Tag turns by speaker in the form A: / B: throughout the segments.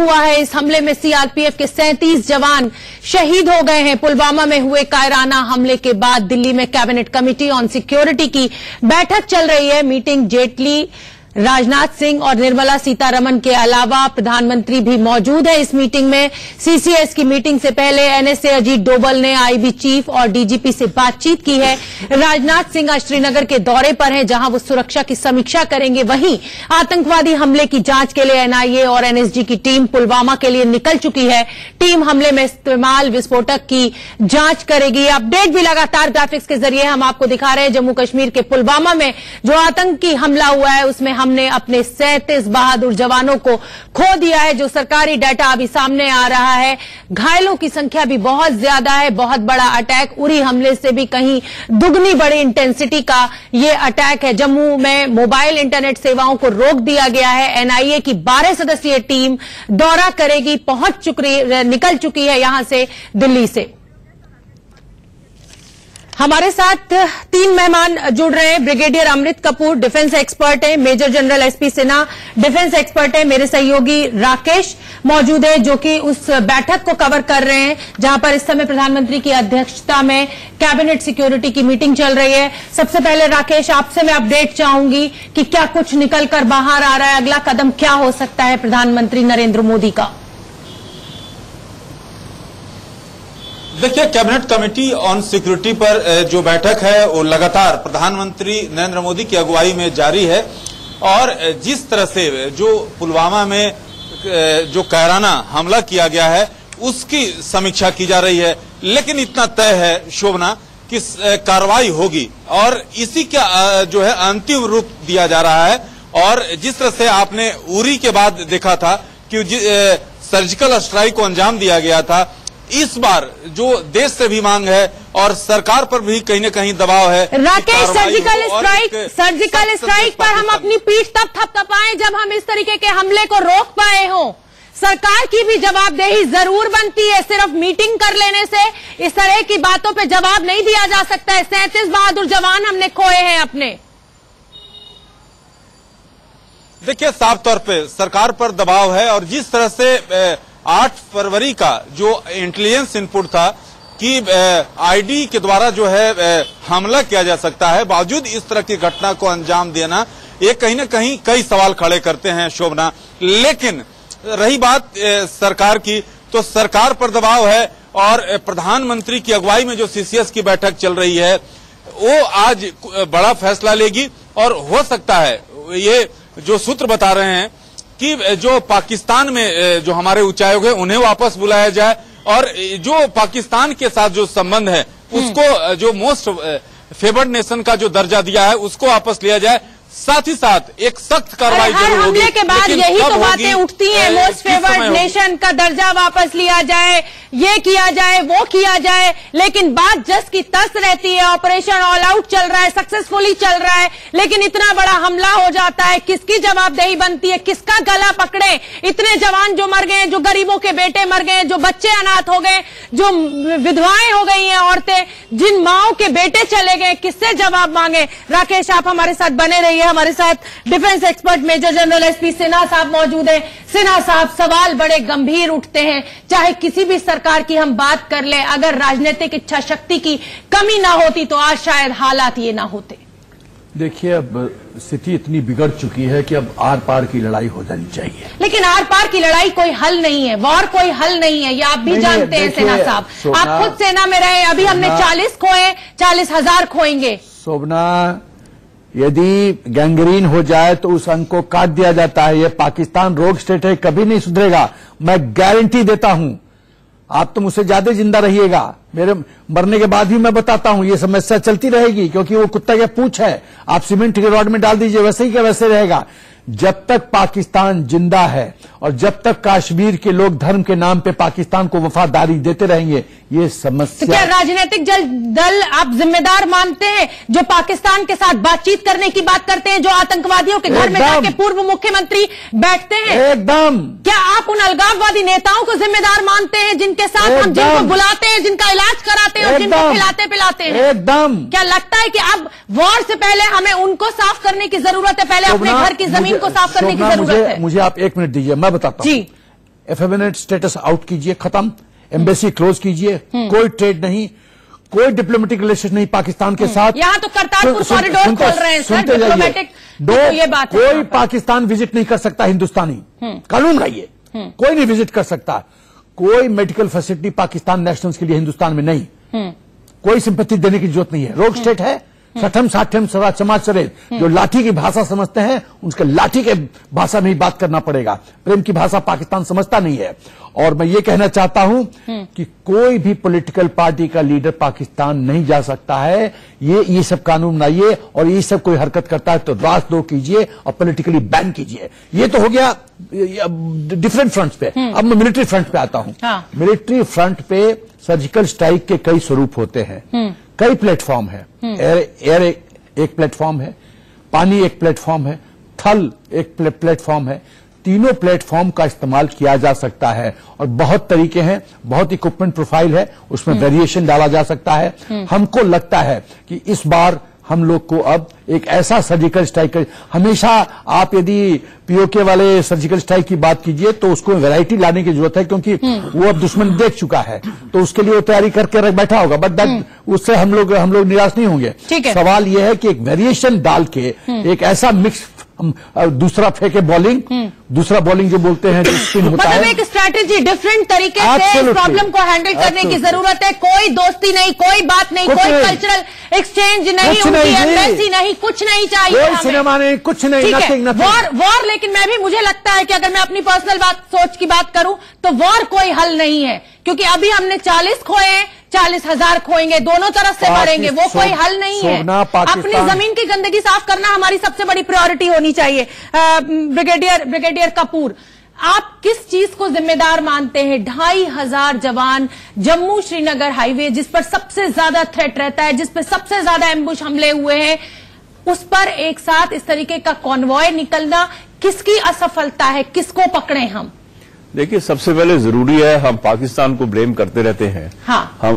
A: हुआ है। इस हमले में सीआरपीएफ के 37 जवान शहीद हो गए हैं। पुलवामा में हुए कायराना हमले के बाद दिल्ली में कैबिनेट कमेटी ऑन सिक्योरिटी की बैठक चल रही है। मीटिंग जेटली, राजनाथ सिंह और निर्मला सीतारमण के अलावा प्रधानमंत्री भी मौजूद है इस मीटिंग में। सीसीएस की मीटिंग से पहले एनएसए अजीत डोभाल ने आईबी चीफ और डीजीपी से बातचीत की है। राजनाथ सिंह आज श्रीनगर के दौरे पर हैं, जहां वो सुरक्षा की समीक्षा करेंगे। वहीं आतंकवादी हमले की जांच के लिए एनआईए और एनएसजी की टीम पुलवामा के लिए निकल चुकी है। टीम हमले में इस्तेमाल विस्फोटक की जांच करेगी। अपडेट भी लगातार ग्राफिक्स के जरिए हम आपको दिखा रहे हैं। जम्मू कश्मीर के पुलवामा में जो आतंकी हमला हुआ है, उसमें हमने अपने 37 बहादुर जवानों को खो दिया है। जो सरकारी डाटा अभी सामने आ रहा है, घायलों की संख्या भी बहुत ज्यादा है। बहुत बड़ा अटैक, उरी हमले से भी कहीं दुगनी बड़ी इंटेंसिटी का ये अटैक है। जम्मू में मोबाइल इंटरनेट सेवाओं को रोक दिया गया है। एनआईए की 12 सदस्यीय टीम दौरा करेगी, निकल चुकी है यहां से, दिल्ली से। हमारे साथ 3 मेहमान जुड़ रहे हैं। Brigadier Amrit Kapoor defence expert हैं, major general SP Sinha defence expert हैं, मेरे सहयोगी राकेश मौजूद है जो कि उस बैठक को कवर कर रहे हैं जहां पर इस समय प्रधानमंत्री की अध्यक्षता में कैबिनेट सिक्योरिटी की मीटिंग चल रही है। सबसे पहले राकेश, आपसे मैं अपडेट चाहूंगी कि क्या कुछ निकलकर बाहर आ रहा है, अगला कदम क्या हो सकता है प्रधानमंत्री नरेंद्र मोदी का?
B: देखिए, कैबिनेट कमेटी ऑन सिक्योरिटी पर जो बैठक है वो लगातार प्रधानमंत्री नरेंद्र मोदी की अगुवाई में जारी है। और जिस तरह से जो पुलवामा में जो कायराना हमला किया गया है उसकी समीक्षा की जा रही है। लेकिन इतना तय है शोभना कि कार्रवाई होगी और इसी का जो है अंतिम रूप दिया जा रहा है। और जिस तरह से आपने उरी के बाद देखा था कि सर्जिकल स्ट्राइक को अंजाम दिया गया था, इस बार जो देश से भी मांग है और सरकार पर भी कहीं न कहीं दबाव है।
A: राकेश, सर्जिकल स्ट्राइक पर हम अपनी पीठ तब थपथपाएं जब हम इस तरीके के हमले को रोक पाए हों। सरकार की भी जवाबदेही जरूर बनती है। सिर्फ मीटिंग कर लेने से इस तरह की बातों पे जवाब नहीं दिया जा सकता है। 37 बहादुर जवान हमने खोए हैं अपने।
B: देखिए, साफ तौर पे सरकार पर दबाव है। और जिस तरह से 8 फरवरी का जो इंटेलिजेंस इनपुट था कि आईडी के द्वारा जो है हमला किया जा सकता है, बावजूद इस तरह की घटना को अंजाम देना, ये कहीं न कहीं कई सवाल खड़े करते हैं शोभना। लेकिन रही बात सरकार की, तो सरकार पर दबाव है और प्रधानमंत्री की अगुवाई में जो सीसीएस की बैठक चल रही है वो आज बड़ा फैसला लेगी। और हो सकता है, ये जो सूत्र बता रहे हैं कि जो पाकिस्तान में जो हमारे उच्चायोग है उन्हें वापस बुलाया जाए और जो पाकिस्तान के साथ जो संबंध है उसको जो मोस्ट फेवर्ड नेशन का जो दर्जा दिया है उसको वापस लिया जाए। साथ ही साथ एक सख्त कार्रवाई जरूर होगी।
A: हमले के बाद यही तो बातें उठती हैं, मोस्ट फेवर्ड नेशन का दर्जा वापस लिया जाए, ये किया जाए, वो किया जाए। लेकिन बात जस की तस रहती है। ऑपरेशन ऑल आउट चल रहा है, सक्सेसफुली चल रहा है, लेकिन इतना बड़ा हमला हो जाता है। किसकी जवाबदेही बनती है, किसका गला पकड़े? इतने जवान जो मर गए, जो गरीबों के बेटे मर गए, जो बच्चे अनाथ हो गए, जो विधवाएं हो गई हैं औरतें, जिन माओं के बेटे चले गए, किससे जवाब मांगे? राकेश, आप हमारे साथ बने रहिए। हमारे साथ defence expert major general SP Sinha साहब मौजूद हैं। सिन्हा साहब, सवाल बड़े गंभीर उठते हैं, चाहे किसी भी सरकार की हम बात कर ले। अगर राजनीतिक इच्छा शक्ति की कमी ना होती तो आज शायद हालात ये ना होते।
C: देखिए, अब स्थिति इतनी बिगड़ चुकी है कि अब आर पार की लड़ाई हो जानी चाहिए।
A: लेकिन आर पार की लड़ाई कोई हल नहीं है, वॉर कोई हल नहीं है, ये आप भी जानते हैं सिन्हा साहब। आप खुद सेना में रहे, अभी हमने 40 खोए, 40,000 खोएंगे।
C: शोभना, यदि गैंग्रीन हो जाए तो उस अंक को काट दिया जाता है। ये पाकिस्तान रोग स्टेट है, कभी नहीं सुधरेगा, मैं गारंटी देता हूं। आप तो मुझसे ज्यादा जिंदा रहिएगा, मेरे मरने के बाद भी मैं बताता हूं ये समस्या चलती रहेगी, क्योंकि वो कुत्ता क्या पूंछ है, आप सीमेंट के रॉड में डाल दीजिए वैसे ही क्या वैसे रहेगा। जब तक पाकिस्तान जिंदा है और जब तक कश्मीर के लोग धर्म के नाम पे पाकिस्तान को वफादारी देते रहेंगे, ये समस्या।
A: तो क्या राजनीतिक दल आप जिम्मेदार मानते हैं जो पाकिस्तान के साथ बातचीत करने की बात करते हैं, जो आतंकवादियों के घर में जाके पूर्व मुख्यमंत्री बैठते हैं?
C: एकदम।
A: क्या आप उन अलगाववादी नेताओं को जिम्मेदार मानते हैं जिनके साथ हम जिनको बुलाते हैं, जिनका इलाज कराते हैं और जिनको खिलाते पिलाते हैं?
C: एकदम।
A: क्या लगता है कि अब वॉर से पहले हमें उनको साफ करने की जरूरत है, पहले अपने घर की जमीन को साफ करने की जरूरत है?
C: मुझे आप 1 मिनट दीजिए, मैं बताता हूं। एफेमिनेट स्टेटस आउट कीजिए, खत्म, एम्बेसी क्लोज कीजिए, कोई ट्रेड नहीं, कोई डिप्लोमेटिक रिलेशन नहीं पाकिस्तान के साथ।
A: यहां तो करतारपुर कॉरिडोर खोल रहे हैं सर, डिप्लोमेटिक ये बात है।
C: कोई पाकिस्तान विजिट नहीं कर सकता हिंदुस्तानी, कानून है ये, कोई नहीं विजिट कर सकता। कोई मेडिकल फैसिलिटी पाकिस्तान नेशनल्स के लिए हिंदुस्तान में नहीं, कोई सिंपैथी देने की जरूरत नहीं है। रोग स्टेट है, सठम साठम समाज सरेत, जो लाठी की भाषा समझते हैं उनके लाठी के भाषा में ही बात करना पड़ेगा। प्रेम की भाषा पाकिस्तान समझता नहीं है। और मैं ये कहना चाहता हूं कि कोई भी पॉलिटिकल पार्टी का लीडर पाकिस्तान नहीं जा सकता है। ये सब कानून बनाइए, और ये सब कोई हरकत करता है तो राजद्रोह कीजिए और पॉलिटिकली बैन कीजिए। ये तो हो गया डिफरेंट फ्रंट्स पे। अब मैं मिलिट्री फ्रंट पे आता हूं। मिलिट्री फ्रंट पे सर्जिकल स्ट्राइक के कई स्वरूप होते हैं, कई प्लेटफॉर्म है। एयर एक प्लेटफॉर्म है, पानी एक प्लेटफॉर्म है, थल एक प्लेटफॉर्म है। तीनों प्लेटफॉर्म का इस्तेमाल किया जा सकता है और बहुत तरीके हैं, बहुत इक्विपमेंट प्रोफाइल है, उसमें वेरिएशन डाला जा सकता है। हमको लगता है कि इस बार हम लोग को अब एक ऐसा सर्जिकल स्ट्राइक हमेशा आप यदि पीओके वाले सर्जिकल स्ट्राइक की बात कीजिए तो उसको वैरायटी लाने की जरूरत है, क्योंकि वो अब दुश्मन देख चुका है तो उसके लिए वो तैयारी करके बैठा होगा। बट उससे हम लोग निराश नहीं होंगे। सवाल यह है कि एक वेरिएशन डाल के एक ऐसा मिक्स, दूसरा फेंके बॉलिंग, दूसरा बॉलिंग जो बोलते हैं जो स्पिन होता है,
A: एक स्ट्रैटेजी डिफरेंट तरीके से इस प्रॉब्लम को हैंडल करने की जरूरत है। कोई दोस्ती नहीं, कोई बात नहीं, कोई कल्चरल एक्सचेंज नहीं, उनकी एम्बेसी नहीं, कुछ नहीं चाहिए,
C: कोई सिनेमा नहीं, कुछ नहीं,
A: वॉर। लेकिन मैं भी, मुझे लगता है कि अगर मैं अपनी पर्सनल सोच की बात करूं तो वॉर कोई हल नहीं है, क्योंकि अभी हमने 40 खोए, 40,000 खोएंगे, दोनों तरफ से मरेंगे, वो कोई हल नहीं है। अपनी जमीन की गंदगी साफ करना हमारी सबसे बड़ी प्रायोरिटी होनी चाहिए। ब्रिगेडियर कपूर, आप किस चीज को जिम्मेदार मानते हैं? 2,500 जवान, जम्मू श्रीनगर हाईवे जिस पर सबसे ज्यादा थ्रेट रहता है, जिस पर सबसे ज्यादा एम्बुश हमले हुए हैं, उस पर एक साथ इस तरीके का कॉन्वॉय निकलना किसकी असफलता है? किसको पकड़े हम?
D: देखिए, सबसे पहले जरूरी है, हम पाकिस्तान को ब्लेम करते रहते हैं।
A: हाँ।
D: हम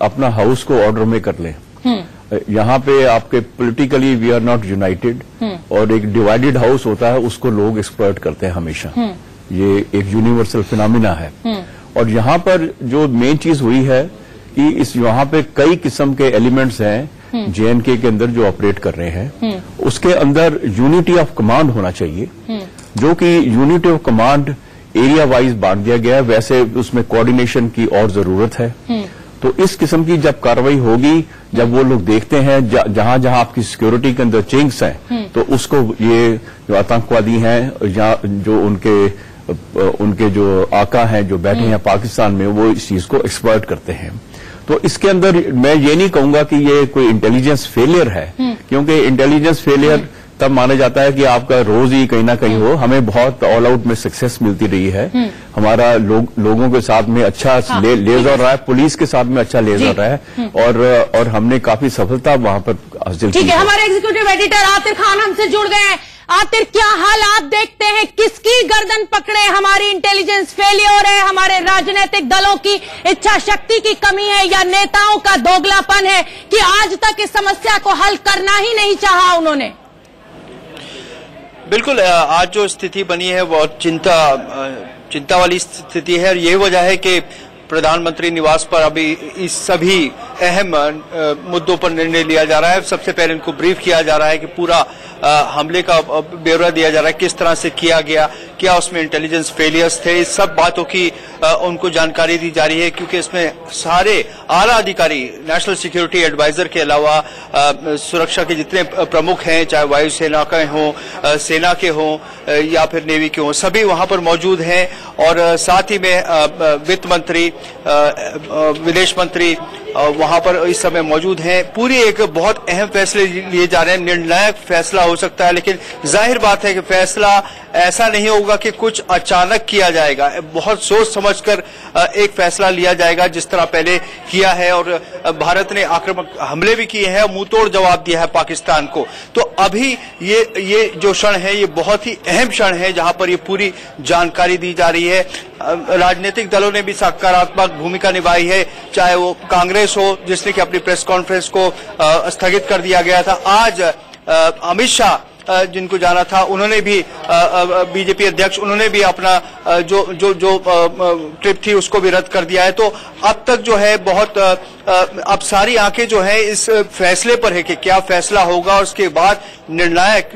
D: अपना हाउस को ऑर्डर में कर लें। यहाँ पे आपके politically we are not united, और एक डिवाइडेड हाउस होता है उसको लोग एक्सप्लॉइट करते हैं हमेशा। ये एक यूनिवर्सल फिनोमिना है। और यहाँ पर जो मेन चीज हुई है कि यहाँ पे कई किस्म के एलिमेंट्स हैं जेएनके के अंदर जो ऑपरेट कर रहे हैं, उसके अंदर यूनिटी ऑफ कमांड होना चाहिए, जो कि unity of command area wise बांट दिया गया है। वैसे उसमें कोऑर्डिनेशन की और जरूरत है। तो इस किस्म की जब कार्रवाई होगी, जब वो लोग देखते हैं जहां जहां आपकी सिक्योरिटी के अंदर चिंक्स हैं, तो उसको ये जो आतंकवादी हैं या जो उनके जो आका हैं जो बैठे हैं पाकिस्तान में, वो इस चीज को एक्सप्लॉइट करते हैं। तो इसके अंदर मैं ये नहीं कहूंगा कि ये कोई इंटेलिजेंस फेलियर है, क्योंकि इंटेलिजेंस फेलियर तब माना जाता है कि आपका रोज ही कहीं ना कहीं हो। हमें बहुत ऑल आउट में सक्सेस मिलती रही है। हमारा लोगों के साथ में अच्छा लेजर रहा है, पुलिस के साथ में अच्छा लेजर रहा है, और हमने काफी सफलता वहां पर हासिल की।
A: ठीक है, हमारे एग्जीक्यूटिव एडिटर आतिर खान हमसे जुड़ गए हैं। आतिर, क्या हाल आप देखते हैं? किसकी गर्दन पकड़े? हमारी इंटेलिजेंस फेलियर है, हमारे राजनीतिक दलों की इच्छा शक्ति की कमी है, या नेताओं का दोगलापन है कि आज तक इस समस्या को हल करना ही नहीं चाहा उन्होंने?
E: बिल्कुल, आज जो स्थिति बनी है बहुत चिंता वाली स्थिति है, और यही वजह है कि प्रधानमंत्री निवास पर अभी इस सभी अहम मुद्दों पर निर्णय लिया जा रहा है। सबसे पहले इनको ब्रीफ किया जा रहा है कि पूरा हमले का ब्यौरा दिया जा रहा है, किस तरह से किया गया, क्या उसमें इंटेलिजेंस फेलियर्स थे, इस सब बातों की उनको जानकारी दी जा रही है, क्योंकि इसमें सारे आला अधिकारी, नेशनल सिक्योरिटी एडवाइजर के अलावा सुरक्षा के जितने प्रमुख हैं, चाहे वायुसेना के हों, सेना के हों या फिर नेवी के हों, सभी वहां पर मौजूद हैं। और साथ ही में वित्त मंत्री, विदेश मंत्री वहां पर इस समय मौजूद हैं। पूरी एक बहुत अहम फैसले लिए जा रहे हैं, निर्णायक फैसला हो सकता है, लेकिन जाहिर बात है कि फैसला ऐसा नहीं होगा कि कुछ अचानक किया जाएगा। बहुत सोच समझकर एक फैसला लिया जाएगा, जिस तरह पहले किया है। और भारत ने आक्रामक हमले भी किए हैं, मुंह तोड़ जवाब दिया है पाकिस्तान को। तो अभी ये जो क्षण है, ये बहुत ही अहम क्षण है, जहां पर ये पूरी जानकारी दी जा रही है। राजनीतिक दलों ने भी सकारात्मक भूमिका निभाई है, चाहे वो कांग्रेस हो, जिसने कि अपनी प्रेस कॉन्फ्रेंस को स्थगित कर दिया गया था। आज अमित शाह जिनको जाना था, उन्होंने भी बीजेपी अध्यक्ष उन्होंने भी अपना जो ट्रिप थी उसको भी रद्द कर दिया है। तो अब तक जो है बहुत अब सारी आंखें जो है इस फैसले पर है कि क्या फैसला होगा और उसके बाद निर्णायक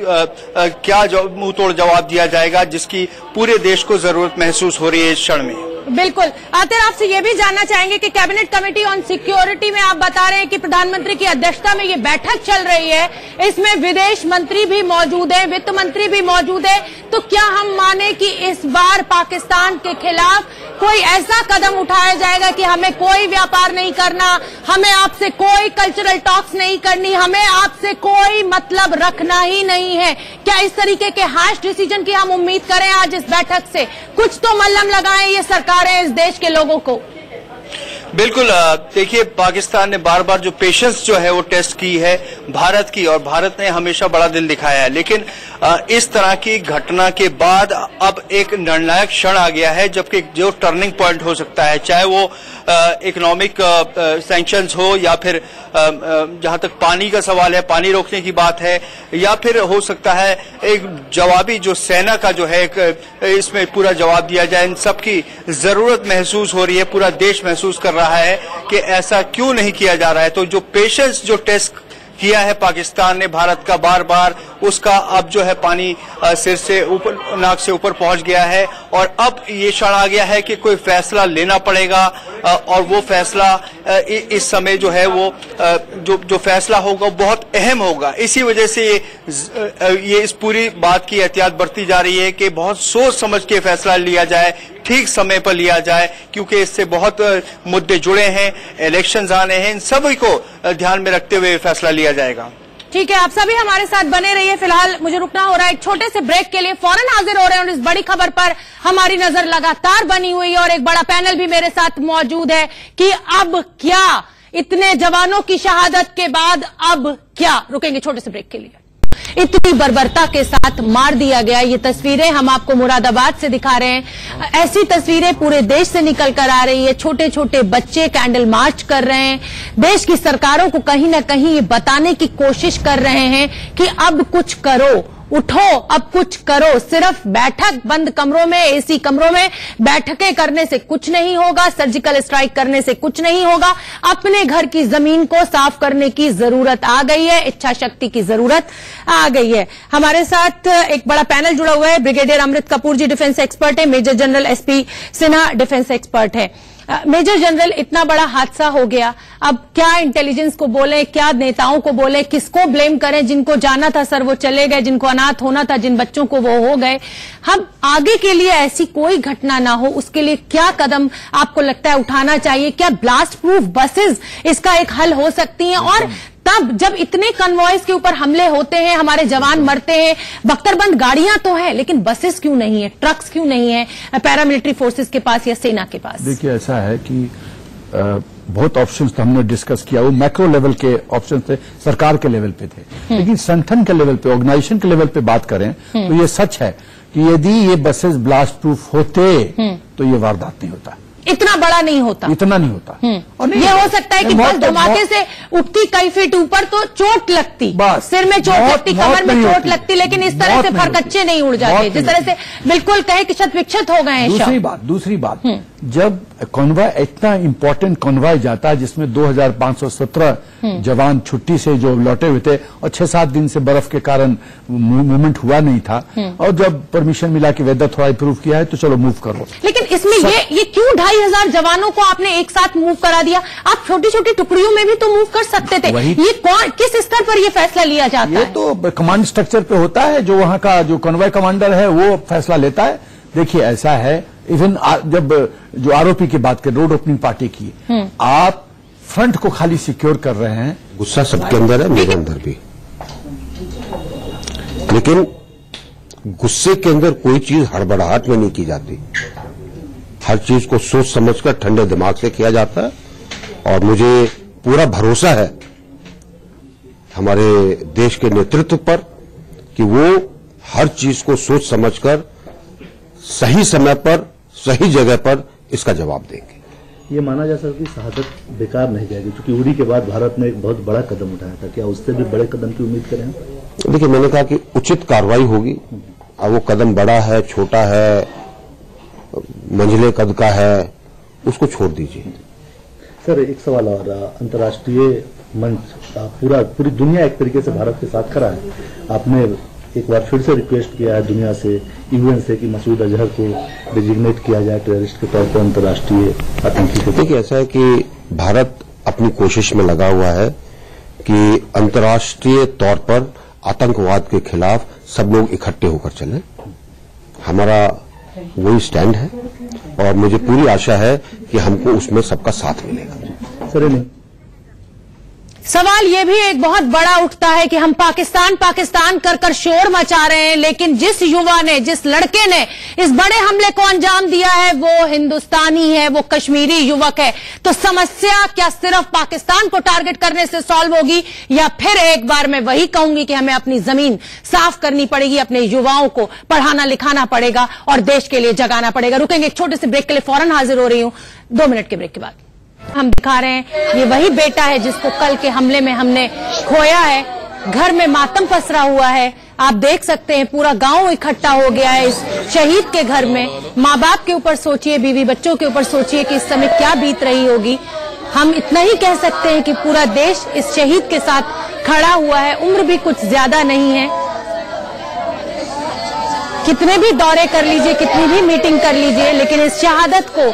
E: क्या मुंह तोड़ जवाब दिया जाएगा, जिसकी पूरे देश को जरूरत महसूस हो रही है इस क्षण में।
A: बिल्कुल। आतिर, आपसे ये भी जानना चाहेंगे कि कैबिनेट कमेटी ऑन सिक्योरिटी में आप बता रहे हैं कि प्रधानमंत्री की अध्यक्षता में ये बैठक चल रही है, इसमें विदेश मंत्री भी मौजूद है, वित्त मंत्री भी मौजूद है, तो क्या हम माने कि इस बार पाकिस्तान के खिलाफ कोई ऐसा कदम उठाया जाएगा कि हमें कोई व्यापार नहीं करना, हमें आपसे कोई कल्चरल टॉक्स नहीं करनी, हमें आपसे कोई मतलब रखना ही नहीं है? क्या इस तरीके के हार्श डिसीजन की हम उम्मीद करें आज इस बैठक से? कुछ तो मल्लम लगाएं ये सरकारें इस देश के लोगों को।
E: बिल्कुल। देखिए, पाकिस्तान ने बार बार जो पेशेंस जो है वो टेस्ट की है भारत की, और भारत ने हमेशा बड़ा दिल दिखाया है। लेकिन इस तरह की घटना के बाद अब एक निर्णायक क्षण आ गया है, जबकि जो टर्निंग पॉइंट हो सकता है, चाहे वो इकोनॉमिक सैंक्शंस हो या फिर जहां तक पानी का सवाल है, पानी रोकने की बात है, या फिर हो सकता है एक जवाबी जो सेना का जो है इसमें पूरा जवाब दिया जाए। इन सब की जरूरत महसूस हो रही है, पूरा देश महसूस कर रहा है कि ऐसा क्यों नहीं किया जा रहा है। तो जो पेशेंस जो टेस्ट किया है पाकिस्तान ने भारत का बार बार, उसका अब जो है पानी सिर से ऊपर, नाक से ऊपर पहुंच गया है, और अब ये क्षण आ गया है कि कोई फैसला लेना पड़ेगा, और वो फैसला इस समय जो है वो जो फैसला होगा बहुत अहम होगा। इसी वजह से ये इस पूरी बात की एहतियात बरती जा रही है कि बहुत सोच समझ के फैसला लिया जाए, ठीक समय पर लिया जाए, क्योंकि इससे बहुत मुद्दे जुड़े हैं, इलेक्शंस आने हैं, इन सभी को ध्यान में रखते हुए फैसला लिया जाएगा।
A: ठीक है, आप सभी हमारे साथ बने रहिए। फिलहाल मुझे रुकना हो रहा है एक छोटे से ब्रेक के लिए, फौरन हाजिर हो रहे हैं और इस बड़ी खबर पर हमारी नजर लगातार बनी हुई है और एक बड़ा पैनल भी मेरे साथ मौजूद है कि अब क्या, इतने जवानों की शहादत के बाद अब क्या। रुकेंगे छोटे से ब्रेक के लिए। इतनी बर्बरता के साथ मार दिया गया, ये तस्वीरें हम आपको मुरादाबाद से दिखा रहे हैं। ऐसी तस्वीरें पूरे देश से निकल कर आ रही है। छोटे छोटे बच्चे कैंडल मार्च कर रहे हैं, देश की सरकारों को कहीं ना कहीं ये बताने की कोशिश कर रहे हैं कि अब कुछ करो, उठो, अब कुछ करो। सिर्फ बैठक बंद कमरों में, एसी कमरों में बैठकें करने से कुछ नहीं होगा, सर्जिकल स्ट्राइक करने से कुछ नहीं होगा। अपने घर की जमीन को साफ करने की जरूरत आ गई है, इच्छा शक्ति की जरूरत आ गई है। हमारे साथ एक बड़ा पैनल जुड़ा हुआ है। Brigadier Amrit Kapoor ji defence expert है, major general SP Sinha defence expert है। मेजर जनरल, इतना बड़ा हादसा हो गया, अब क्या इंटेलिजेंस को बोले, क्या नेताओं को बोले, किसको ब्लेम करें? जिनको जाना था सर वो चले गए, जिनको अनाथ होना था, जिन बच्चों को वो हो गए। हम आगे के लिए ऐसी कोई घटना ना हो, उसके लिए क्या कदम आपको लगता है उठाना चाहिए? क्या ब्लास्ट प्रूफ बसेस इसका एक हल हो सकती हैं? और तब जब इतने कन्वॉयज के ऊपर हमले होते हैं, हमारे जवान मरते हैं, बख्तरबंद गाड़ियां तो हैं, लेकिन बसेस क्यों नहीं है, ट्रक्स क्यों नहीं है पैरामिलिट्री फोर्सेस के पास या सेना के पास?
C: देखिए, ऐसा है कि बहुत ऑप्शंस तो हमने डिस्कस किया, वो मैक्रो लेवल के ऑप्शंस थे, सरकार के लेवल पे थे, लेकिन संगठन के लेवल पे, ऑर्गेनाइजेशन के लेवल पे बात करें तो ये सच है कि यदि ये बसेस ब्लास्ट प्रूफ होते तो ये वारदात नहीं होता,
A: इतना बड़ा नहीं होता,
C: इतना नहीं होता। और
A: ये हो सकता है कि बस धमाके से उठती कई फीट ऊपर तो चोट लगती, सिर में चोट लगती, कमर में चोट लगती, लेकिन इस तरह से फरकच्चे नहीं उड़ जाते, जिस तरह से बिल्कुल कहे कि क्षत विक्षत हो गए हैं।
C: दूसरी बात, जब कॉन्वॉय, इतना इंपॉर्टेंट कॉन्वॉय जाता है जिसमें 2517 जवान छुट्टी से जो लौटे हुए थे और 6-7 दिन से बर्फ के कारण मूवमेंट हुआ नहीं था, और जब परमिशन मिला कि वेदर थोड़ा इंप्रूव किया है तो चलो मूव करो।
A: लेकिन इसमें ये क्यों 2500 जवानों को आपने एक साथ मूव करा दिया? आप छोटी छोटी टुकड़ियों में भी तो मूव कर सकते थे। ये किस स्तर पर ये फैसला लिया जाता है?
C: ये तो कमांड स्ट्रक्चर पे होता है, जो वहां का जो कॉन्वॉय कमांडर है वो फैसला लेता है। देखिए, ऐसा है, इवन जब जो आरोपी की बात करें, रोड ओपनिंग पार्टी की, आप फ्रंट को खाली सिक्योर कर रहे हैं।
F: गुस्सा सबके अंदर है, मेरे अंदर भी, लेकिन गुस्से के अंदर कोई चीज हड़बड़ाहट में नहीं की जाती, हर चीज को सोच समझकर ठंडे दिमाग से किया जाता है। और मुझे पूरा भरोसा है हमारे देश के नेतृत्व पर कि वो हर चीज को सोच समझकर सही समय पर, सही जगह पर इसका जवाब देंगे।
G: ये माना जा सकता है कि शहादत बेकार नहीं जाएगी, क्योंकि उरी के बाद भारत ने एक बहुत बड़ा कदम उठाया था। क्या उससे भी बड़े कदम की उम्मीद करें?
F: देखिए, मैंने कहा कि उचित कार्रवाई होगी। अब वो कदम बड़ा है, छोटा है, मंझले कद का है, उसको छोड़ दीजिए।
G: सर, एक सवाल और, अंतर्राष्ट्रीय मंच पूरी दुनिया एक तरीके से भारत के साथ खड़ा है। आपने एक बार फिर से रिक्वेस्ट किया है दुनिया से, यूएन से, कि मसूद अजहर को डिजिग्नेट किया जाए टेररिस्ट के तौर पर, अंतर्राष्ट्रीय आतंकी के।
F: देखिए, ऐसा है कि भारत अपनी कोशिश में लगा हुआ है कि अंतर्राष्ट्रीय तौर पर आतंकवाद के खिलाफ सब लोग इकट्ठे होकर चलें। हमारा वही स्टैंड है और मुझे पूरी आशा है कि हमको उसमें सबका साथ मिलेगा।
G: सर, नहीं
A: सवाल ये भी एक बहुत बड़ा उठता है कि हम पाकिस्तान पाकिस्तान कर कर शोर मचा रहे हैं, लेकिन जिस युवा ने, जिस लड़के ने इस बड़े हमले को अंजाम दिया है वो हिंदुस्तानी है, वो कश्मीरी युवक है। तो समस्या क्या सिर्फ पाकिस्तान को टारगेट करने से सॉल्व होगी, या फिर एक बार मैं वही कहूंगी कि हमें अपनी जमीन साफ करनी पड़ेगी, अपने युवाओं को पढ़ाना लिखाना पड़ेगा और देश के लिए जगाना पड़ेगा। रुकेंगे एक छोटे से ब्रेक के लिए, फौरन हाजिर हो रही हूं 2 मिनट के ब्रेक के बाद। हम दिखा रहे हैं ये वही बेटा है जिसको कल के हमले में हमने खोया है। घर में मातम पसरा हुआ है, आप देख सकते हैं पूरा गांव इकट्ठा हो गया है इस शहीद के घर में। माँ बाप के ऊपर सोचिए, बीवी बच्चों के ऊपर सोचिए कि इस समय क्या बीत रही होगी। हम इतना ही कह सकते हैं कि पूरा देश इस शहीद के साथ खड़ा हुआ है। उम्र भी कुछ ज्यादा नहीं है, कितने भी दौरे कर लीजिए, कितनी भी मीटिंग कर लीजिए, लेकिन इस शहादत को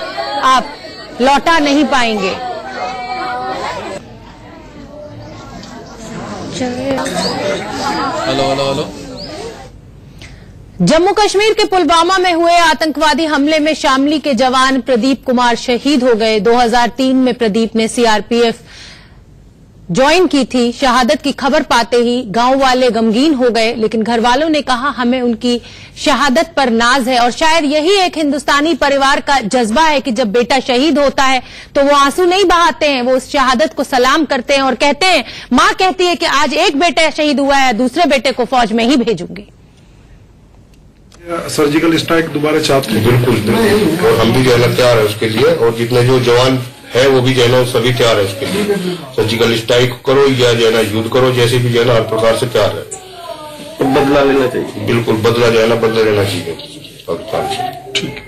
A: आप लौटा नहीं पाएंगे।
H: हेलो।
A: जम्मू कश्मीर के पुलवामा में हुए आतंकवादी हमले में शामली के जवान प्रदीप कुमार शहीद हो गए। 2003 में प्रदीप ने सीआरपीएफ ज्वाइन की थी। शहादत की खबर पाते ही गांव वाले गमगीन हो गए, लेकिन घर वालों ने कहा हमें उनकी शहादत पर नाज है। और शायद यही एक हिंदुस्तानी परिवार का जज्बा है कि जब बेटा शहीद होता है तो वो आंसू नहीं बहाते हैं, वो उस शहादत को सलाम करते हैं और कहते हैं, मां कहती है कि आज एक बेटा शहीद हुआ है, दूसरे बेटे को फौज में ही भेजूंगी।
I: सर्जिकल स्ट्राइक दोबारा चाहते हैं?
F: बिल्कुल, और हम भी जो है ना तैयार है उसके लिए, और जितने जो जवान है वो भी जो है ना सभी तैयार है उसके लिए। सर्जिकल स्ट्राइक करो या जो है ना युद्ध करो, जैसे भी जो है ना हर प्रकार से तैयार है।
I: तो बदला लेना चाहिए।
F: बिल्कुल, बदला जो है ना बदला लेना चाहिए पाकिस्तान से।
I: ठीक।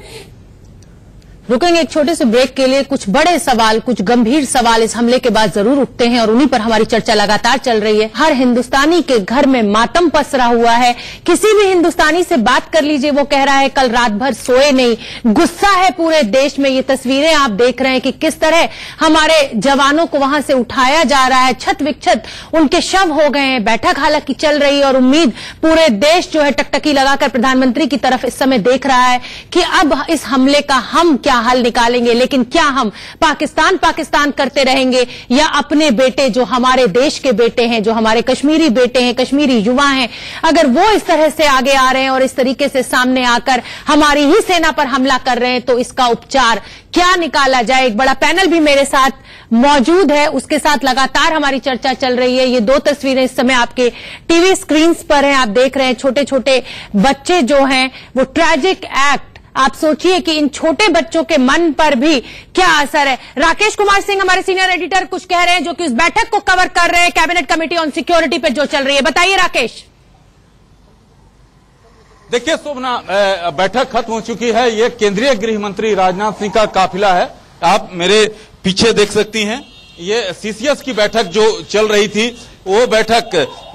A: रुकेंगे एक छोटे से ब्रेक के लिए। कुछ बड़े सवाल, कुछ गंभीर सवाल इस हमले के बाद जरूर उठते हैं और उन्हीं पर हमारी चर्चा लगातार चल रही है। हर हिंदुस्तानी के घर में मातम पसरा हुआ है। किसी भी हिंदुस्तानी से बात कर लीजिए, वो कह रहा है कल रात भर सोए नहीं। गुस्सा है पूरे देश में। ये तस्वीरें आप देख रहे हैं कि किस तरह हमारे जवानों को वहां से उठाया जा रहा है। छत विक्षत उनके शव हो गए हैं। बैठक हालांकि चल रही है और उम्मीद पूरे देश जो है टकटकी लगाकर प्रधानमंत्री की तरफ इस समय देख रहा है कि अब इस हमले का हम क्या हल निकालेंगे। लेकिन क्या हम पाकिस्तान पाकिस्तान करते रहेंगे, या अपने बेटे जो हमारे देश के बेटे हैं, जो हमारे कश्मीरी बेटे हैं, कश्मीरी युवा हैं, अगर वो इस तरह से आगे आ रहे हैं और इस तरीके से सामने आकर हमारी ही सेना पर हमला कर रहे हैं, तो इसका उपचार क्या निकाला जाए। एक बड़ा पैनल भी मेरे साथ मौजूद है, उसके साथ लगातार हमारी चर्चा चल रही है। ये 2 तस्वीरें इस समय आपके टीवी स्क्रीन पर हैं, आप देख रहे हैं। छोटे छोटे बच्चे जो हैं वो ट्रैजिक एक्ट, आप सोचिए कि इन छोटे बच्चों के मन पर भी क्या असर है। राकेश कुमार सिंह हमारे सीनियर एडिटर कुछ कह रहे हैं, जो कि उस बैठक को कवर कर रहे हैं, कैबिनेट कमेटी ऑन सिक्योरिटी पे जो चल रही है। बताइए राकेश।
B: देखिए शोभना, बैठक खत्म हो चुकी है। ये केंद्रीय गृह मंत्री राजनाथ सिंह का काफिला है, आप मेरे पीछे देख सकती हैं। ये सीसीएस की बैठक जो चल रही थी, वो बैठक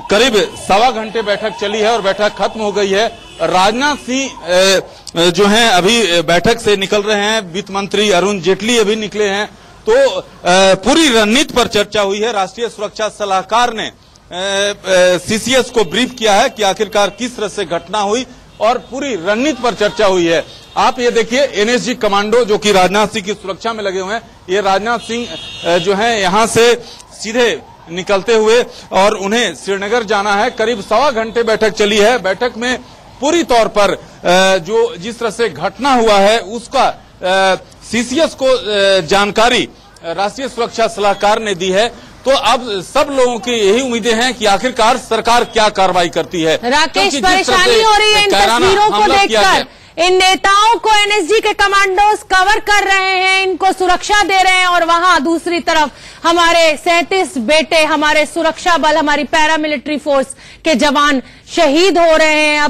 B: करीब 1.25 घंटे बैठक चली है और बैठक खत्म हो गई है। राजनाथ सिंह जो हैं अभी बैठक से निकल रहे हैं, वित्त मंत्री अरुण जेटली अभी निकले हैं। तो पूरी रणनीति पर चर्चा हुई है। राष्ट्रीय सुरक्षा सलाहकार ने सीसीएस को ब्रीफ किया है कि आखिरकार किस तरह से घटना हुई और पूरी रणनीति पर चर्चा हुई है। आप ये देखिए, एनएसजी कमांडो जो कि राजनाथ सिंह की सुरक्षा में लगे हुए हैं, ये राजनाथ सिंह जो हैं यहां से सीधे निकलते हुए और उन्हें श्रीनगर जाना है। करीब 1.25 घंटे बैठक चली है। बैठक में पूरी तौर पर जो जिस तरह से घटना हुआ है उसका सीसीएस को जानकारी राष्ट्रीय सुरक्षा सलाहकार ने दी है। तो अब सब लोगों की यही उम्मीदें हैं कि आखिरकार सरकार क्या कार्रवाई करती है।
A: राकेश, परेशानी हो रही है इन तस्वीरों को देखकर। इन नेताओं को एनएसजी के कमांडोज कवर कर रहे हैं, इनको सुरक्षा दे रहे हैं और वहां दूसरी तरफ हमारे 37 बेटे, हमारे सुरक्षा बल, हमारी पैरामिलिट्री फोर्स के जवान शहीद हो रहे हैं।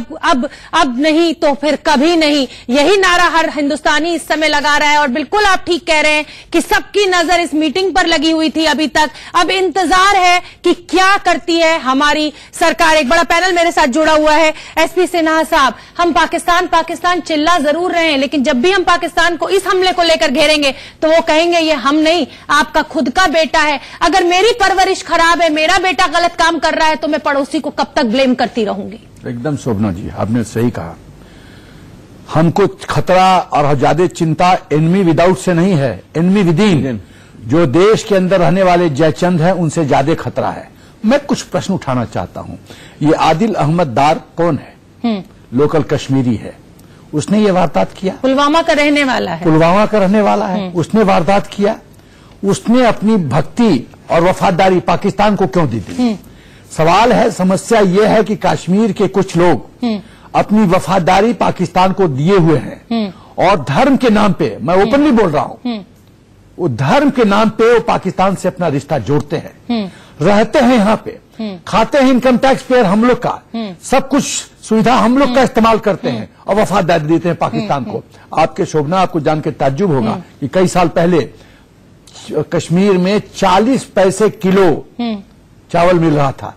A: अब नहीं तो फिर कभी नहीं, यही नारा हर हिंदुस्तानी इस समय लगा रहा है। और बिल्कुल आप ठीक कह रहे हैं कि सबकी नजर इस मीटिंग पर लगी हुई थी अभी तक। अब इंतजार है कि क्या करती है हमारी सरकार। एक बड़ा पैनल मेरे साथ जुड़ा हुआ है। एसपी सिन्हा साहब, हम पाकिस्तान चिल्ला जरूर रहे हैं, लेकिन जब भी हम पाकिस्तान को इस हमले को लेकर घेरेंगे तो वो कहेंगे ये हम नहीं, आपका खुद का बेटा है। अगर मेरी परवरिश खराब है, मेरा बेटा गलत काम कर रहा है, तो मैं पड़ोसी को कब तक ब्लेम करती रहूंगी।
C: एकदम शोभना जी, आपने सही कहा। हमको खतरा और ज्यादा चिंता एनमी विदाउट से नहीं है, एनमी विदिन। जो देश के अंदर रहने वाले जयचंद हैं, उनसे ज्यादा खतरा है। मैं कुछ प्रश्न उठाना चाहता हूं। ये आदिल अहमद दार कौन है? लोकल कश्मीरी है। उसने ये वारदात किया,
A: पुलवामा का रहने वाला है,
C: पुलवामा का रहने वाला है। उसने वारदात किया। उसने अपनी भक्ति और वफादारी पाकिस्तान को क्यों दी थी? सवाल है, समस्या यह है कि कश्मीर के कुछ लोग अपनी वफादारी पाकिस्तान को दिए हुए हैं और धर्म के नाम पे, मैं ओपनली बोल रहा हूं, वो धर्म के नाम पे वो पाकिस्तान से अपना रिश्ता जोड़ते हैं, रहते हैं यहाँ पे, खाते हैं इनकम टैक्स पेयर हम लोग का, सब कुछ सुविधा हम लोग का इस्तेमाल करते हैं और वफादारी देते हैं पाकिस्तान को। आपके शोभना, आपको जान के ताज्जुब होगा कि कई साल पहले कश्मीर में 40 पैसे किलो चावल मिल रहा था,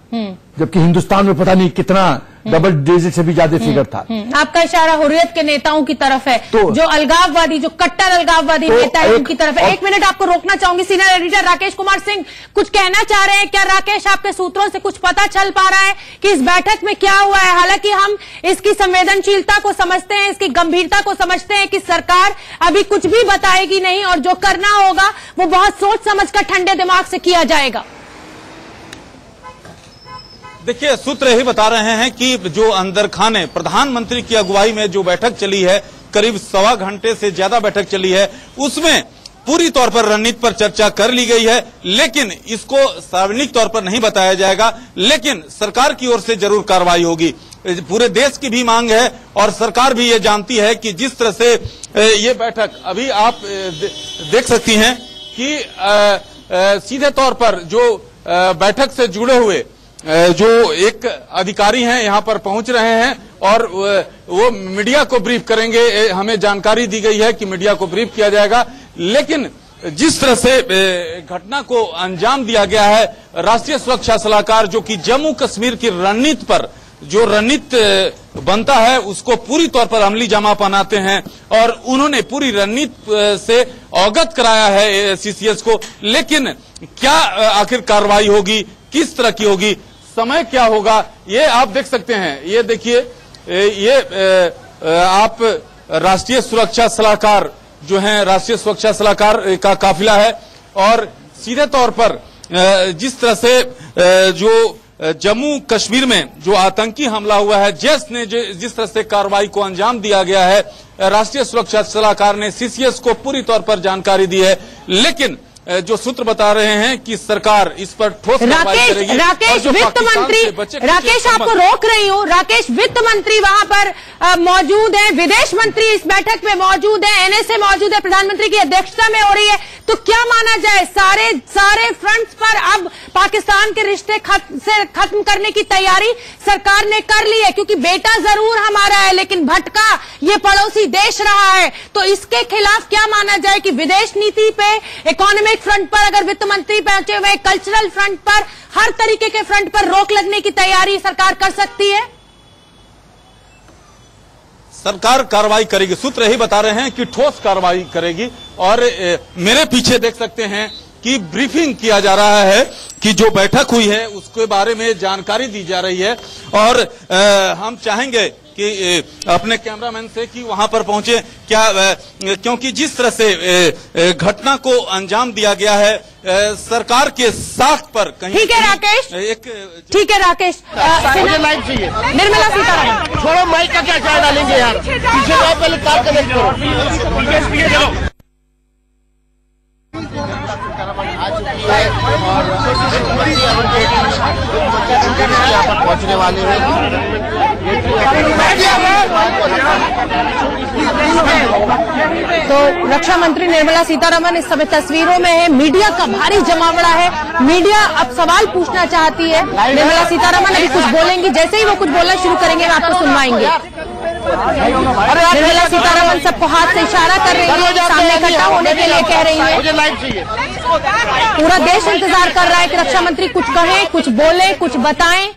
C: जबकि हिंदुस्तान में पता नहीं कितना डबल डिजिट से भी ज्यादा फिगर था।
A: आपका इशारा हुर्रियत के नेताओं की तरफ है, जो अलगाववादी, जो कट्टर अलगाववादी नेता है उनकी तरफ है। एक मिनट आपको रोकना चाहूंगी। सीनियर एडिटर राकेश कुमार सिंह कुछ कहना चाह रहे हैं क्या? राकेश, आपके सूत्रों से कुछ पता चल पा रहा है कि इस बैठक में क्या हुआ है? हालांकि हम इसकी संवेदनशीलता को समझते हैं, इसकी गंभीरता को समझते हैं कि सरकार अभी कुछ भी बताएगी नहीं और जो करना होगा वो बहुत सोच समझकर ठंडे दिमाग से किया जाएगा।
B: देखिए, सूत्र यही बता रहे हैं कि जो अंदर खाने प्रधानमंत्री की अगुवाई में जो बैठक चली है, करीब 1.25 घंटे से ज्यादा बैठक चली है, उसमें पूरी तौर पर रणनीति पर चर्चा कर ली गई है, लेकिन इसको सार्वजनिक तौर पर नहीं बताया जाएगा। लेकिन सरकार की ओर से जरूर कार्रवाई होगी। पूरे देश की भी मांग है और सरकार भी ये जानती है कि जिस तरह से ये बैठक अभी आप देख सकती हैं कि सीधे तौर पर जो बैठक से जुड़े हुए जो एक अधिकारी हैं यहाँ पर पहुंच रहे हैं और वो मीडिया को ब्रीफ करेंगे। हमें जानकारी दी गई है कि मीडिया को ब्रीफ किया जाएगा, लेकिन जिस तरह से घटना को अंजाम दिया गया है, राष्ट्रीय सुरक्षा सलाहकार जो कि जम्मू कश्मीर की रणनीति पर जो रणनीति बनता है उसको पूरी तौर पर अमली जामा पहनाते हैं और उन्होंने पूरी रणनीति से अवगत कराया है सीसीएस को। लेकिन क्या आखिर कार्रवाई होगी, किस तरह की होगी, समय क्या होगा, ये आप देख सकते हैं। ये देखिए, ये आप राष्ट्रीय सुरक्षा सलाहकार जो हैं, राष्ट्रीय सुरक्षा सलाहकार का काफिला है और सीधे तौर पर जिस तरह से जो जम्मू कश्मीर में जो आतंकी हमला हुआ है, जैश ने जिस तरह से कार्रवाई को अंजाम दिया गया है, राष्ट्रीय सुरक्षा सलाहकार ने सीसीएस को पूरी तौर पर जानकारी दी है। लेकिन जो सूत्र बता रहे हैं कि सरकार इस पर ठोस कार्रवाई करेगी।
A: राकेश, वित्त मंत्री, राकेश आपको रोक रही हूँ। राकेश, वित्त मंत्री वहां पर मौजूद है, विदेश मंत्री इस बैठक में मौजूद है, एनएसए मौजूद है, प्रधानमंत्री की अध्यक्षता में हो रही है, तो क्या माना जाए सारे फ्रंट्स पर अब पाकिस्तान के रिश्ते खत्म करने की तैयारी सरकार ने कर ली है? क्योंकि बेटा जरूर हमारा है लेकिन भटका ये पड़ोसी देश रहा है, तो इसके खिलाफ क्या माना जाए कि विदेश नीति पे, इकोनॉमिक फ्रंट पर अगर वित्त मंत्री पहुंचे हुए, कल्चरल फ्रंट पर, हर तरीके के फ्रंट पर रोक लगने की तैयारी सरकार कर सकती है?
B: सरकार कार्रवाई करेगी। सूत्र यही बता रहे हैं कि ठोस कार्रवाई करेगी और मेरे पीछे देख सकते हैं कि ब्रीफिंग किया जा रहा है कि जो बैठक हुई है उसके बारे में जानकारी दी जा रही है और हम चाहेंगे कि अपने कैमरामैन से कि वहां पर पहुंचे क्या, क्योंकि जिस तरह से घटना को अंजाम दिया गया है सरकार के साख पर कहीं।
A: ठीक है राकेश, ठीक है राकेश,
H: माइक चाहिए। निर्मला सीतारमण, छोड़ो माइक का क्या चाय डालेंगे यार, पीछे जाओ, पहले कार कनेक्ट करो। यहाँ पर पहुंचने वाले हैं।
A: तो रक्षा मंत्री निर्मला सीतारमण इस समय तस्वीरों में है। मीडिया का भारी जमावड़ा है। मीडिया अब सवाल पूछना चाहती है। निर्मला सीतारमण अभी कुछ बोलेंगी, जैसे ही वो कुछ बोलना शुरू करेंगे हम आपको सुनवाएंगे। निर्मला सीतारमण सबको हाथ से इशारा कर रही है, सामने इकट्ठा होने के लिए कह रही है। पूरा देश इंतजार कर रहा है कि रक्षा मंत्री कुछ कहें, कुछ बोले, कुछ बताएं।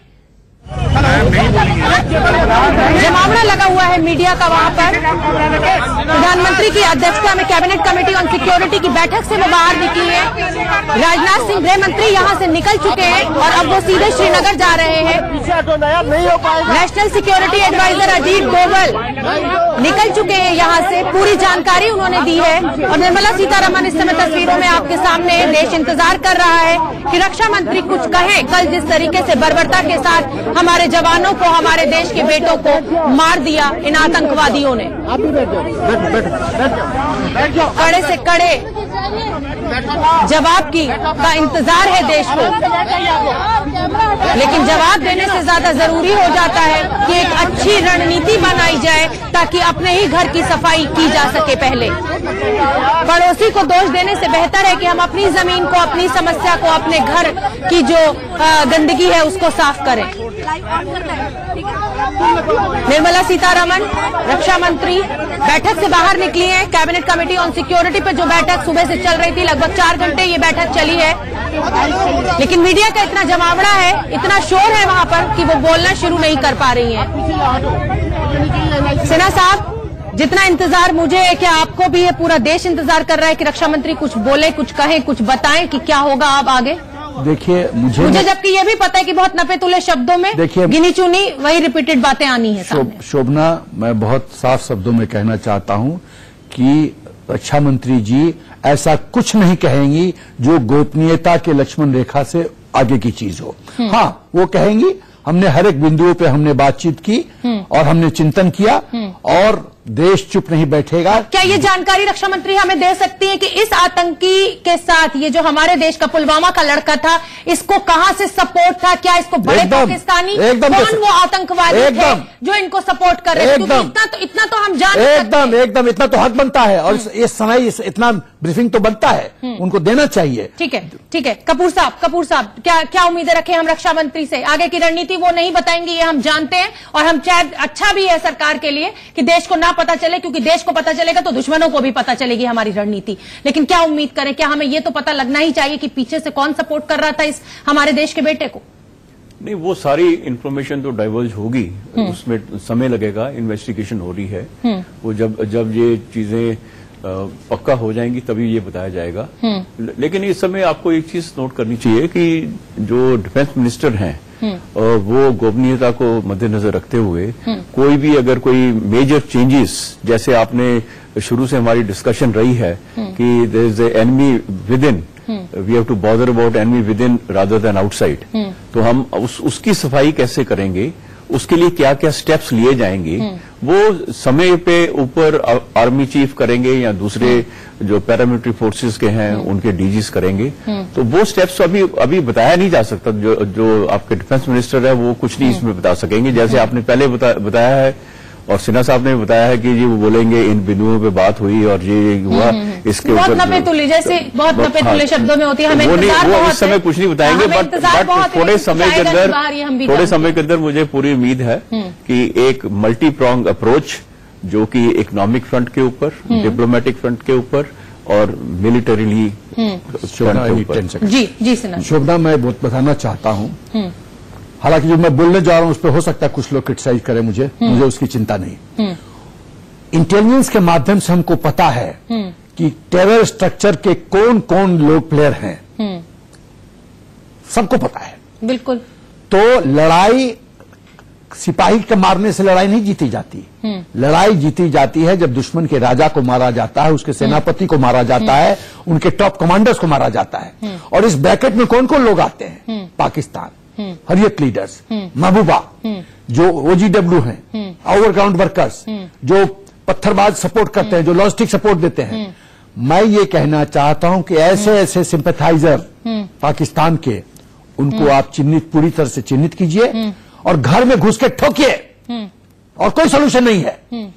A: जमावड़ा लगा हुआ है मीडिया का वहां पर। प्रधानमंत्री की अध्यक्षता में कैबिनेट कमेटी ऑन सिक्योरिटी की बैठक से वो बाहर निकली है। राजनाथ सिंह गृह मंत्री यहां से निकल चुके हैं और अब वो सीधे श्रीनगर जा रहे हैं। National security adviser Ajit Doval निकल चुके हैं यहां से, पूरी जानकारी उन्होंने दी है। और निर्मला सीतारमण इस समय तस्वीरों में आपके सामने, देश इंतजार कर रहा है कि रक्षा मंत्री कुछ कहें। कल जिस तरीके से बर्बरता के साथ हमारे जवानों को, हमारे देश के बेटों को मार दिया इन आतंकवादियों ने, कड़े से कड़े जवाब का इंतजार है देश को। लेकिन जवाब देने से ज्यादा जरूरी हो जाता है कि एक अच्छी रणनीति बनाई जाए ताकि अपने ही घर की सफाई की जा सके। पहले पड़ोसी को दोष देने से बेहतर है कि हम अपनी जमीन को, अपनी समस्या को, अपने घर की जो गंदगी है उसको साफ करें। निर्मला सीतारमण रक्षा मंत्री बैठक से बाहर निकली है। कैबिनेट कमेटी ऑन सिक्योरिटी पर जो बैठक सुबह से चल रही थी, लगभग 4 घंटे ये बैठक चली है। लेकिन मीडिया का इतना जमावड़ा है, इतना शोर है वहां पर कि वो बोलना शुरू नहीं कर पा रही हैं। सिन्हा साहब, जितना इंतजार मुझे है, क्या आपको भी है? पूरा देश इंतजार कर रहा है कि रक्षा मंत्री कुछ बोले, कुछ कहें, कुछ बताएं कि क्या होगा अब आगे।
C: देखिए, मुझे
A: जबकि ये भी पता है कि बहुत नपे तुले शब्दों में, देखिए, गिनी चुनी वही रिपीटेड बातें आनी है।
C: शोभना, मैं बहुत साफ शब्दों में कहना चाहता हूं कि रक्षा मंत्री जी ऐसा कुछ नहीं कहेंगी जो गोपनीयता के लक्ष्मण रेखा से आगे की चीज हो। हाँ, वो कहेंगी, हमने हर एक बिंदुओं पे हमने बातचीत की और हमने चिंतन किया और देश चुप नहीं बैठेगा।
A: क्या ये जानकारी रक्षा मंत्री हमें दे सकती है कि इस आतंकी के साथ ये जो हमारे देश का पुलवामा का लड़का था, इसको कहां से सपोर्ट था? क्या इसको बड़े पाकिस्तानी, कौन वो आतंकवादी थे जो इनको सपोर्ट कर रहे थे? इतना तो हम जान
C: एकदम इतना तो हक बनता है और इस समय इतना ब्रीफिंग तो बनता है, उनको देना चाहिए।
A: ठीक है। कपूर साहब, क्या उम्मीदें रखें हम रक्षा मंत्री से? आगे की रणनीति वो नहीं बताएंगे, ये हम जानते हैं, और हम शायद अच्छा भी है सरकार के लिए कि देश को ना पता चले, क्योंकि देश को पता चलेगा तो दुश्मनों को भी पता चलेगी हमारी रणनीति। लेकिन क्या उम्मीद करें? क्या हमें ये तो पता लगना ही चाहिए कि पीछे से कौन सपोर्ट कर रहा था इस हमारे देश के बेटे को?
D: नहीं, वो सारी इंफॉर्मेशन तो डाइवर्ज होगी, उसमें समय लगेगा, इन्वेस्टिगेशन हो रही है। वो जब ये चीजें पक्का हो जाएंगी तभी ये बताया जाएगा। लेकिन इस समय आपको एक चीज नोट करनी चाहिए कि जो डिफेंस मिनिस्टर हैं वो गोपनीयता को मद्देनजर रखते हुए कोई भी अगर कोई मेजर चेंजेस, जैसे आपने शुरू से हमारी डिस्कशन रही है कि there is enemy within, we have to bother about enemy within rather than outside, तो हम उसकी सफाई कैसे करेंगे, उसके लिए क्या क्या स्टेप्स लिए जाएंगे, वो समय पे ऊपर आर्मी चीफ करेंगे या दूसरे जो पैरामिलिट्री फोर्सेस के हैं उनके डीजीज करेंगे। तो वो स्टेप्स अभी बताया नहीं जा सकता। जो आपके डिफेंस मिनिस्टर है वो कुछ नहीं इसमें बता सकेंगे। जैसे आपने पहले बताया है और सिन्हा साहब ने बताया है कि जी वो बोलेंगे इन बिंदुओं पे बात हुई और ये हुआ, इसके ऊपर
A: बहुत नपे तुले, जैसे बहुत नपे तुले शब्दों में होती है। हमें
D: वो इस समय कुछ नहीं बताएंगे, बट थोड़े समय के अंदर मुझे पूरी उम्मीद है कि एक मल्टी प्रोंग अप्रोच, जो कि इकोनॉमिक फ्रंट के ऊपर, डिप्लोमेटिक फ्रंट के ऊपर और मिलिटरीली फ्रंट के ऊपर।
A: जी सिन्हा।
C: शोभना, मैं बहुत बताना चाहता हूं, हालांकि जो मैं बोलने जा रहा हूं उस पर हो सकता है कुछ लोग क्रिटिसाइज करें मुझे उसकी चिंता नहीं। इंटेलिजेंस के माध्यम से हमको पता है कि टेरर स्ट्रक्चर के कौन कौन लोग प्लेयर हैं, सबको पता है।
A: बिल्कुल।
C: तो लड़ाई सिपाही के मारने से लड़ाई नहीं जीती जाती। लड़ाई जीती जाती है जब दुश्मन के राजा को मारा जाता है, उसके सेनापति को मारा जाता है, उनके टॉप कमांडर्स को मारा जाता है। और इस ब्रैकेट में कौन कौन लोग आते हैं? पाकिस्तान, हरियत लीडर्स, महबूबा, जो ओजीडब्ल्यू हैं, ओवरग्राउंड वर्कर्स, जो पत्थरबाज सपोर्ट करते हैं, जो लॉजिस्टिक सपोर्ट देते हैं। मैं ये कहना चाहता हूं कि ऐसे ऐसे सिंपैथाइजर पाकिस्तान के, उनको आप पूरी तरह से चिन्हित कीजिए और घर में घुस के ठोकिए। और कोई सोल्यूशन नहीं है।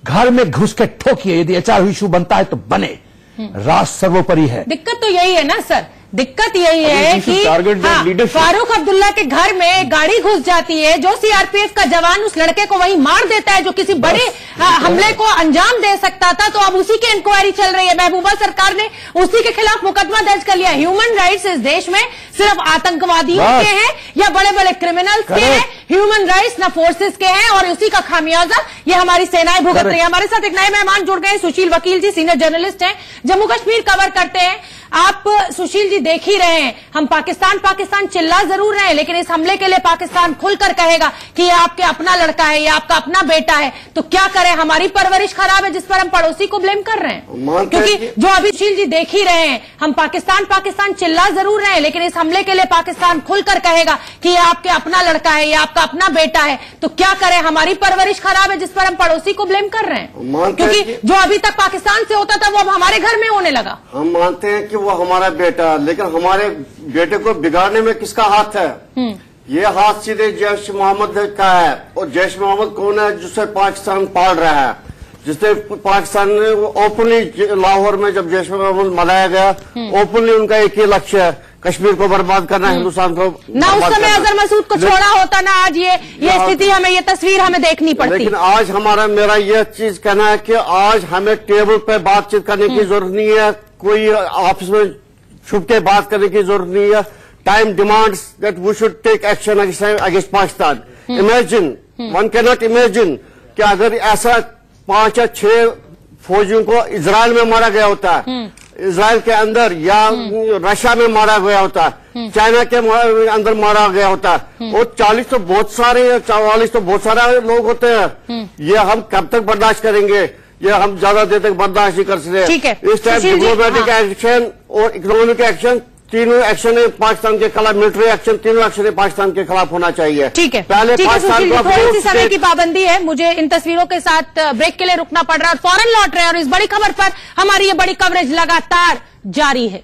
C: घर में घुस के ठोकिए, यदि एचआर इशू बनता है तो बने, राष्ट्र सर्वोपरि है।
A: दिक्कत तो यही है ना सर, दिक्कत यही है कि फारूक अब्दुल्ला के घर में गाड़ी घुस जाती है, जो सीआरपीएफ का जवान उस लड़के को वहीं मार देता है जो किसी बड़े हमले को अंजाम दे सकता था, तो अब उसी की इंक्वायरी चल रही है। महबूबा सरकार ने उसी के खिलाफ मुकदमा दर्ज कर लिया। ह्यूमन राइट्स इस देश में सिर्फ आतंकवादियों के हैं या बड़े बड़े क्रिमिनल्स के हैं, ह्यूमन राइट्स ना फोर्सेस के हैं, और उसी का खामियाजा ये हमारी सेनाएं भुगत रही है। हमारे साथ एक नए मेहमान जुड़ गए, सुशील वकील जी, सीनियर जर्नलिस्ट हैं, जम्मू कश्मीर कवर करते हैं। आप सुशील जी देख ही रहे हैं, हम पाकिस्तान पाकिस्तान चिल्ला जरूर रहे हैं, लेकिन इस हमले के लिए पाकिस्तान खुलकर कहेगा कि ये आपके अपना लड़का है, ये आपका अपना बेटा है, तो क्या करें? हमारी परवरिश खराब है जिस पर हम पड़ोसी को ब्लेम कर रहे हैं। क्योंकि जो अभी सुशील जी देख ही रहे हैं, हम पाकिस्तान पाकिस्तान चिल्ला जरूर रहे हैं, लेकिन इस हमले के लिए पाकिस्तान खुलकर कहेगा कि ये आपके अपना लड़का है, ये आपका अपना बेटा है, तो क्या करें? हमारी परवरिश खराब है जिस पर हम पड़ोसी को ब्लेम कर रहे हैं। क्योंकि जो अभी तक पाकिस्तान से होता था वो अब हमारे घर में होने लगा।
J: हम मानते हैं कि वो हमारा बेटा, लेकिन हमारे बेटे को बिगाड़ने में किसका हाथ है? ये हाथ सीधे जैश मोहम्मद का है। और जैश मोहम्मद कौन है? जिसे पाकिस्तान पाल रहा है, जिसने पाकिस्तान ने ओपनली लाहौर में जब जैश मोहम्मद मनाया गया, ओपनली उनका एक ही लक्ष्य है, कश्मीर को बर्बाद करना, हिंदुस्तान को
A: ना। उस समय अजहर मसूद को छोड़ा होता ना, आज ये स्थिति हमें, ये तस्वीर हमें देखनी पड़ती।
J: लेकिन आज मेरा ये चीज कहना है कि आज हमें टेबल पे बातचीत करने की जरूरत नहीं है, कोई आपस में छुप के बात करने की जरूरत नहीं है। Time demands that we should take action against Pakistan. Imagine, one can not imagine कि अगर ऐसा 5 या 6 फौजियों को इजराइल में मारा गया होता है, इजराइल के अंदर, या रशिया में मारा गया होता है, चाइना के अंदर मारा गया होता है, और 40 तो बहुत सारे, 44 तो बहुत सारे लोग होते हैं। ये हम कब तक बर्दाश्त करेंगे? ये हम ज्यादा देर तक बर्दाश्त नहीं कर सकते। इस टाइम डिप्लोमेटिक एक्शन और इकोनॉमिक एक्शन, तीनों एक्शन है पाकिस्तान के खिलाफ, मिलिट्री एक्शन, तीनों एक्शन पाकिस्तान के खिलाफ होना चाहिए।
A: ठीक है,
J: पहले पाकिस्तान को
A: थोड़ी सी समय की पाबंदी है, मुझे इन तस्वीरों के साथ ब्रेक के लिए रुकना पड़ रहा है और फौरन लौट रहे हैं। और इस बड़ी खबर पर हमारी ये बड़ी कवरेज लगातार जारी है।